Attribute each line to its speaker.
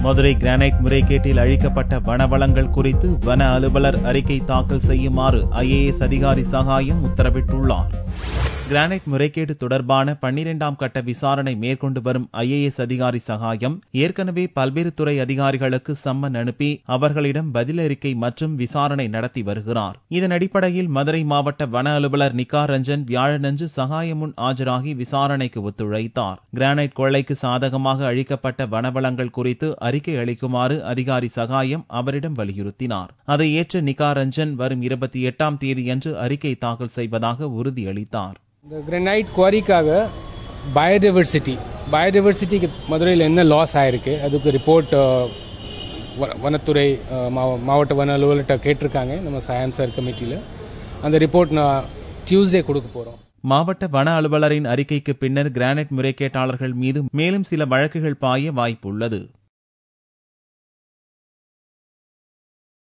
Speaker 1: Madurai granite முறைகேட்டில் அழிக்கப்பட்ட வனவளங்கள் குறித்து வன அலுவலர் அறிக்கை தாக்கல் செய்யுமாறு IAS அதிகாரி சகாயம் உத்தரவிட்டுள்ளார். கிரானைட் முறைகேடு தொடர்பான 12ஆம் கட்ட விசாரணை மேற்கொண்டு வரும் IAS அதிகாரி சகாயம் ஏற்கனவே பல்வேறு துறை அதிகாரிகளுக்கு சம்மன் அனுப்பி அவர்களிடம் பதிலறிக்கை மற்றும் விசாரணை நடத்தி வருகிறார். இதன் அடிப்படையில் மதுரை மாவட்ட வன அலுவலர் நிகா ரஞ்சன் வியாழனன்று சகாயம் முன் ஆஜராகி விசாரணைக்கு ஒத்துழைத்தார். கிரானைட் கொள்ளைக்கு சாதகமாக அழிக்கப்பட்ட வனவளங்கள் குறித்து அறிக்கை அளிக்குமாறு அதிகாரி சகாயம் அவரிடம் வலியுறுத்தினார். அதை ஏற்ற நிகா ரஞ்சன் வரும் 28ஆம் தேதியன்று அறிக்கை தாக்கல் செய்வதாக உறுதியளித்தார்.
Speaker 2: இந்த கிரானைட் குவாரிக்காக பயோடைவர்சிட்டிக்கு மதுரையில் என்ன லாஸ் ஆயிருக்கு அதுக்கு ரிப்போர்ட் வனத்துறை மாவட்ட வன அலுவலர்கிட்ட கேட்டிருக்காங்க. நம்ம சாயம் சார் கமிட்டியில் அந்த ரிப்போர்ட் நான் டியூஸ்டே கொடுக்க போகிறோம்.
Speaker 1: மாவட்ட வன அலுவலரின் அறிக்கைக்கு பின்னர் கிரானைட் முறைகேட்டாளர்கள் மீது மேலும் சில வழக்குகள் பாய வாய்ப்புள்ளது.